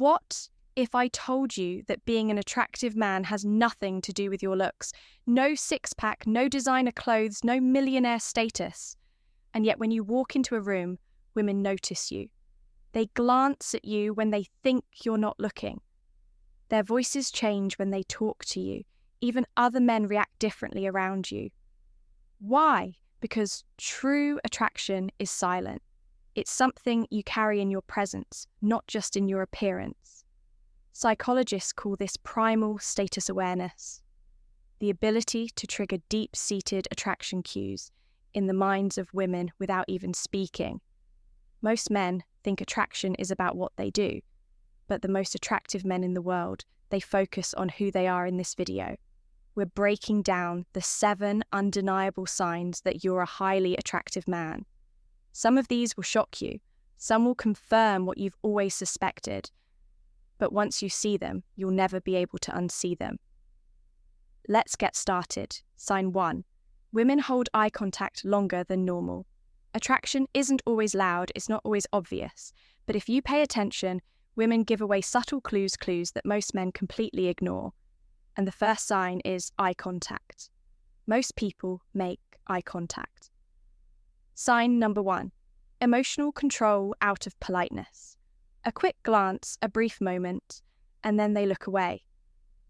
What if I told you that being an attractive man has nothing to do with your looks? No six-pack, no designer clothes, no millionaire status. And yet when you walk into a room, women notice you. They glance at you when they think you're not looking. Their voices change when they talk to you. Even other men react differently around you. Why? Because true attraction is silent. It's something you carry in your presence, not just in your appearance. Psychologists call this primal status awareness, the ability to trigger deep-seated attraction cues in the minds of women without even speaking. Most men think attraction is about what they do, but the most attractive men in the world, they focus on who they are in this video. We're breaking down the 7 undeniable signs that you're a highly attractive man. Some of these will shock you. Some will confirm what you've always suspected. But once you see them, you'll never be able to unsee them. Let's get started. Sign 1. Women hold eye contact longer than normal. Attraction isn't always loud, it's not always obvious. But if you pay attention, women give away subtle clues that most men completely ignore. And the first sign is eye contact. Most people make eye contact. Sign number 1. Emotional control out of politeness. A quick glance, a brief moment, and then they look away.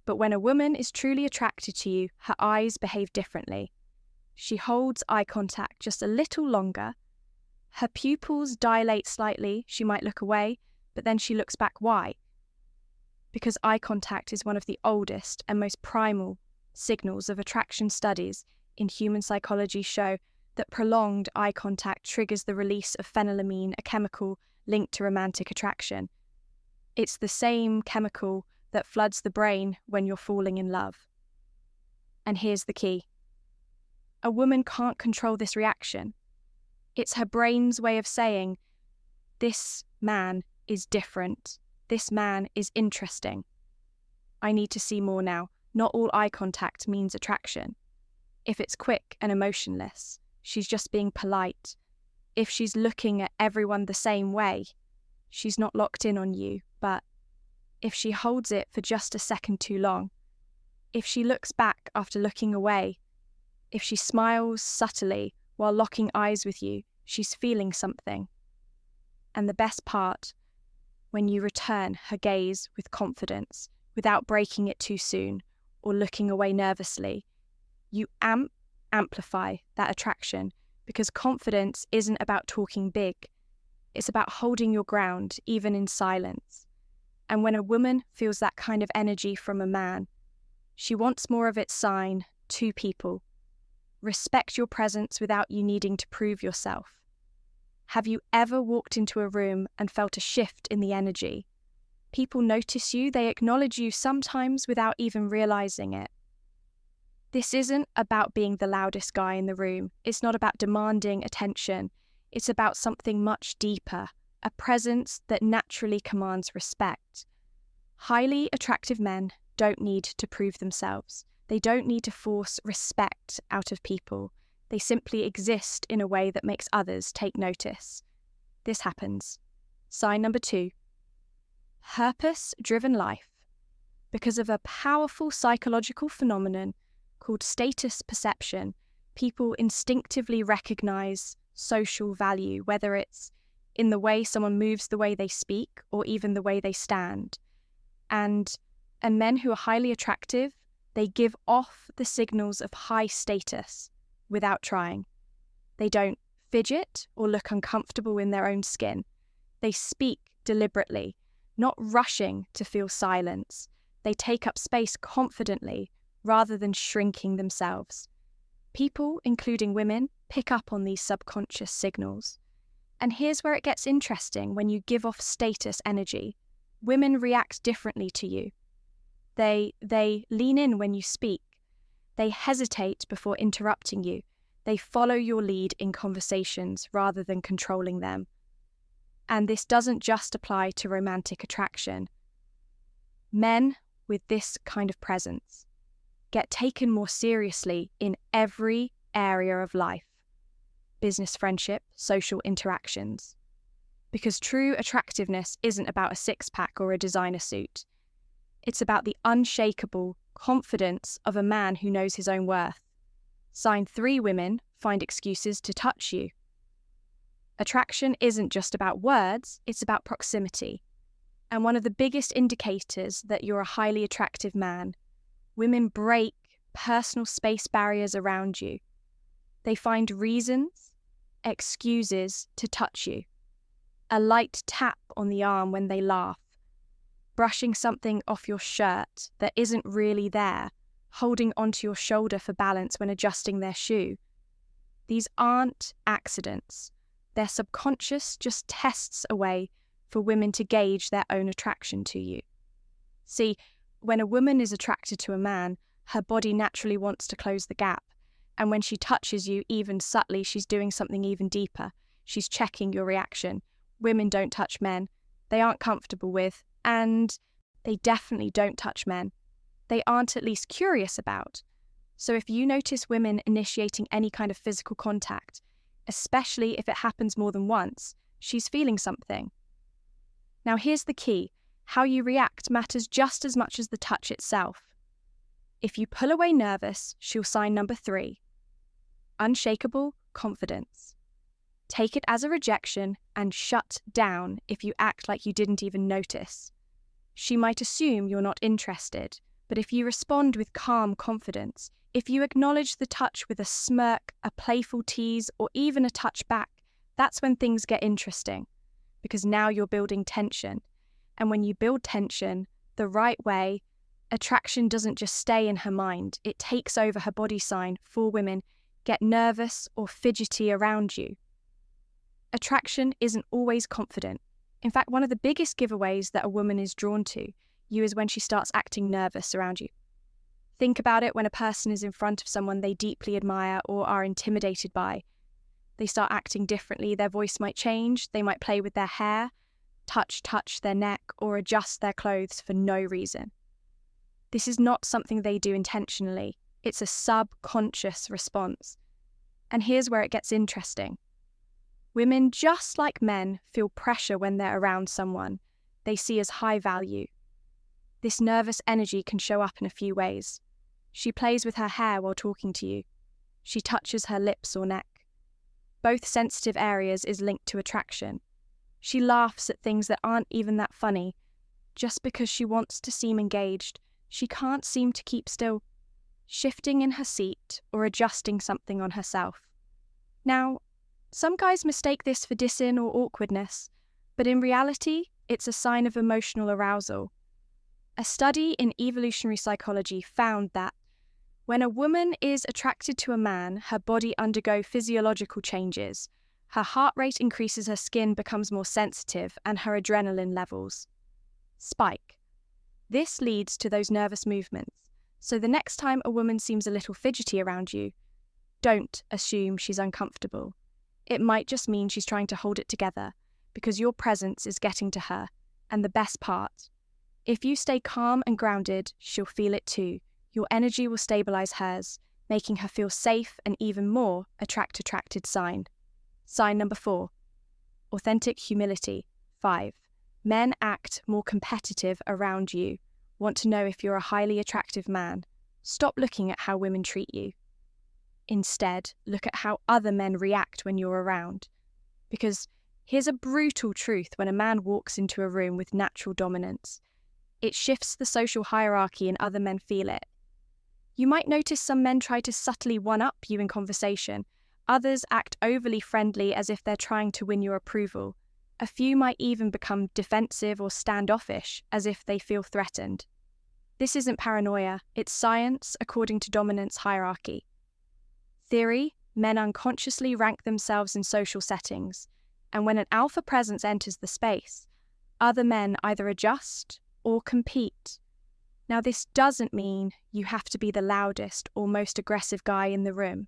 But when a woman is truly attracted to you, her eyes behave differently. She holds eye contact just a little longer. Her pupils dilate slightly, she might look away, but then she looks back. Why? Because eye contact is one of the oldest and most primal signals of attraction. Studies in human psychology show that prolonged eye contact triggers the release of phenylamine, a chemical linked to romantic attraction. It's the same chemical that floods the brain when you're falling in love. And here's the key. A woman can't control this reaction. It's her brain's way of saying, this man is different. This man is interesting. I need to see more now. Not all eye contact means attraction. If it's quick and emotionless, she's just being polite. If she's looking at everyone the same way, she's not locked in on you. But if she holds it for just a second too long, if she looks back after looking away, if she smiles subtly while locking eyes with you, she's feeling something. And the best part, when you return her gaze with confidence, without breaking it too soon or looking away nervously, you amplify that attraction, because confidence isn't about talking big. It's about holding your ground, even in silence. And when a woman feels that kind of energy from a man, she wants more of it. Sign 2 people. Respect your presence without you needing to prove yourself. Have you ever walked into a room and felt a shift in the energy? People notice you, they acknowledge you, sometimes without even realizing it. This isn't about being the loudest guy in the room. It's not about demanding attention. It's about something much deeper, a presence that naturally commands respect. Highly attractive men don't need to prove themselves. They don't need to force respect out of people. They simply exist in a way that makes others take notice. This happens. Sign number 2. Purpose-driven life. Because of a powerful psychological phenomenon called status perception, people instinctively recognize social value, whether it's in the way someone moves, the way they speak, or even the way they stand. And men who are highly attractive, they give off the signals of high status without trying. They don't fidget or look uncomfortable in their own skin. They speak deliberately, not rushing to feel silence. They take up space confidently rather than shrinking themselves. People, including women, pick up on these subconscious signals. And here's where it gets interesting. When you give off status energy, women react differently to you. They lean in when you speak. They hesitate before interrupting you. They follow your lead in conversations rather than controlling them. And this doesn't just apply to romantic attraction. Men with this kind of presence get taken more seriously in every area of life. Business, friendship, social interactions. Because true attractiveness isn't about a six-pack or a designer suit. It's about the unshakable confidence of a man who knows his own worth. Sign 3 women find excuses to touch you. Attraction isn't just about words, it's about proximity. And one of the biggest indicators that you're a highly attractive man, women break personal space barriers around you. They find reasons, excuses to touch you. A light tap on the arm when they laugh, brushing something off your shirt that isn't really there, holding onto your shoulder for balance when adjusting their shoe. These aren't accidents. Their subconscious just tests a way for women to gauge their own attraction to you. See, when a woman is attracted to a man, her body naturally wants to close the gap. And when she touches you, even subtly, she's doing something even deeper. She's checking your reaction. Women don't touch men they aren't comfortable with, and they definitely don't touch men they aren't at least curious about. So if you notice women initiating any kind of physical contact, especially if it happens more than once, she's feeling something. Now here's the key. How you react matters just as much as the touch itself. If you pull away nervous, she'll sign number 3. Unshakable confidence. Take it as a rejection and shut down if you act like you didn't even notice. She might assume you're not interested, but if you respond with calm confidence, if you acknowledge the touch with a smirk, a playful tease, or even a touch back, that's when things get interesting, because now you're building tension. And when you build tension the right way, attraction doesn't just stay in her mind, it takes over her body sign. 4 women get nervous or fidgety around you. Attraction isn't always confident. In fact, one of the biggest giveaways that a woman is drawn to you is when she starts acting nervous around you. Think about it when a person is in front of someone they deeply admire or are intimidated by. They start acting differently, their voice might change, they might play with their hair, touch their neck, or adjust their clothes for no reason. This is not something they do intentionally, it's a subconscious response. And here's where it gets interesting. Women, just like men, feel pressure when they're around someone they see as high value. This nervous energy can show up in a few ways. She plays with her hair while talking to you. She touches her lips or neck. Both sensitive areas is linked to attraction. She laughs at things that aren't even that funny. Just because she wants to seem engaged, she can't seem to keep still, shifting in her seat or adjusting something on herself. Now, some guys mistake this for disin or awkwardness, but in reality, it's a sign of emotional arousal. A study in evolutionary psychology found that when a woman is attracted to a man, her body undergoes physiological changes. Her heart rate increases, her skin becomes more sensitive, and her adrenaline levels spike. This leads to those nervous movements. So the next time a woman seems a little fidgety around you, don't assume she's uncomfortable. It might just mean she's trying to hold it together because your presence is getting to her. And the best part, if you stay calm and grounded, she'll feel it too. Your energy will stabilize hers, making her feel safe and even more attracted sign. Sign number 4, authentic humility. 5, men act more competitive around you. Want to know if you're a highly attractive man? Stop looking at how women treat you. Instead, look at how other men react when you're around. Because here's a brutal truth when a man walks into a room with natural dominance. It shifts the social hierarchy and other men feel it. You might notice some men try to subtly one-up you in conversation. Others act overly friendly as if they're trying to win your approval. A few might even become defensive or standoffish as if they feel threatened. This isn't paranoia, it's science according to dominance hierarchy. Theory, men unconsciously rank themselves in social settings, and when an alpha presence enters the space, other men either adjust or compete. Now, this doesn't mean you have to be the loudest or most aggressive guy in the room.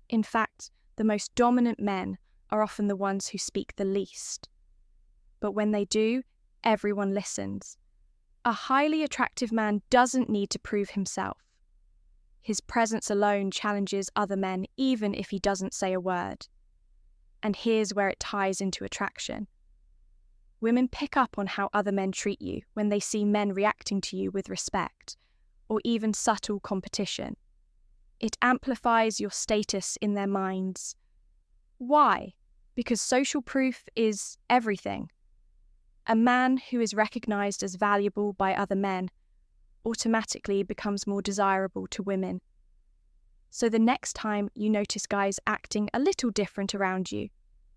In fact, the most dominant men are often the ones who speak the least. But when they do, everyone listens. A highly attractive man doesn't need to prove himself. His presence alone challenges other men even if he doesn't say a word. And here's where it ties into attraction. Women pick up on how other men treat you when they see men reacting to you with respect, or even subtle competition. It amplifies your status in their minds. Why? Because social proof is everything. A man who is recognized as valuable by other men automatically becomes more desirable to women. So the next time you notice guys acting a little different around you,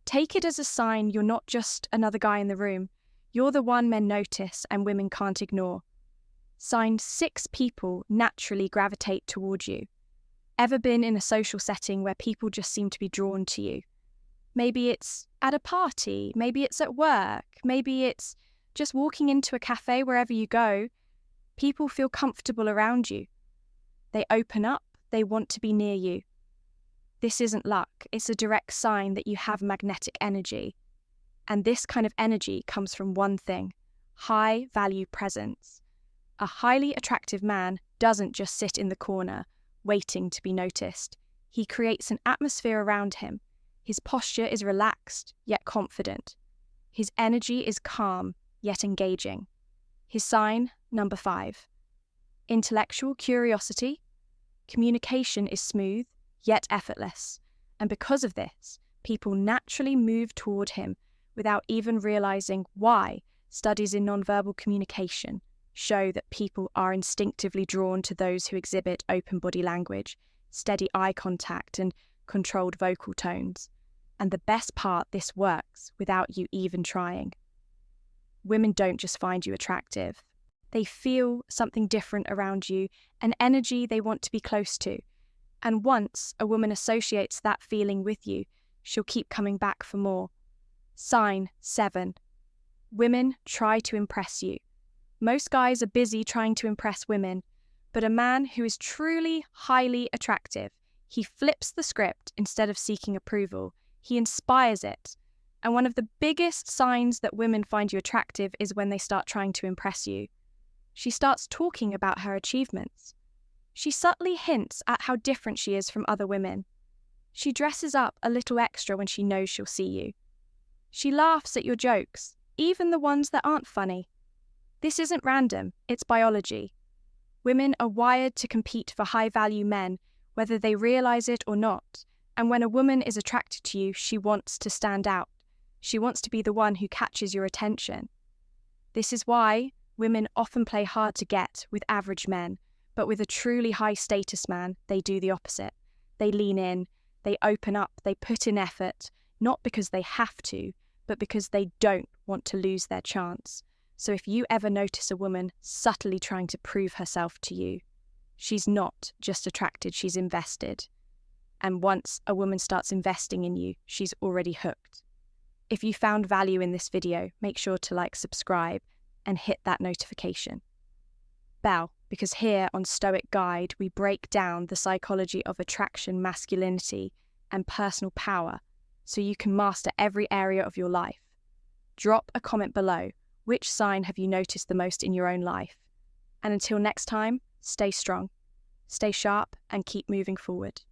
take it as a sign you're not just another guy in the room. You're the one men notice and women can't ignore. Sign 6 people naturally gravitate toward you. Ever been in a social setting where people just seem to be drawn to you? Maybe it's at a party, maybe it's at work, maybe it's just walking into a cafe. Wherever you go, people feel comfortable around you. They open up, they want to be near you. This isn't luck, it's a direct sign that you have magnetic energy. And this kind of energy comes from one thing: high value presence. A highly attractive man doesn't just sit in the corner, waiting to be noticed. He creates an atmosphere around him. His posture is relaxed, yet confident. His energy is calm, yet engaging. His sign, number 5. Intellectual curiosity. Communication is smooth, yet effortless. And because of this, people naturally move toward him without even realizing why. Studies in nonverbal communication show that people are instinctively drawn to those who exhibit open body language, steady eye contact, and controlled vocal tones. And the best part, this works without you even trying. Women don't just find you attractive. They feel something different around you, an energy they want to be close to. And once a woman associates that feeling with you, she'll keep coming back for more. Sign 7. Women try to impress you. Most guys are busy trying to impress women, but a man who is truly highly attractive, he flips the script instead of seeking approval. He inspires it. And one of the biggest signs that women find you attractive is when they start trying to impress you. She starts talking about her achievements. She subtly hints at how different she is from other women. She dresses up a little extra when she knows she'll see you. She laughs at your jokes, even the ones that aren't funny. This isn't random, it's biology. Women are wired to compete for high-value men, whether they realize it or not. And when a woman is attracted to you, she wants to stand out. She wants to be the one who catches your attention. This is why women often play hard to get with average men, but with a truly high-status man, they do the opposite. They lean in, they open up, they put in effort, not because they have to, but because they don't want to lose their chance. So if you ever notice a woman subtly trying to prove herself to you, she's not just attracted, she's invested. And once a woman starts investing in you, she's already hooked. If you found value in this video, make sure to subscribe, and hit that notification bell, because here on Stoic Guide, we break down the psychology of attraction, masculinity, and personal power, so you can master every area of your life. Drop a comment below. Which sign have you noticed the most in your own life? And until next time, stay strong, stay sharp, and keep moving forward.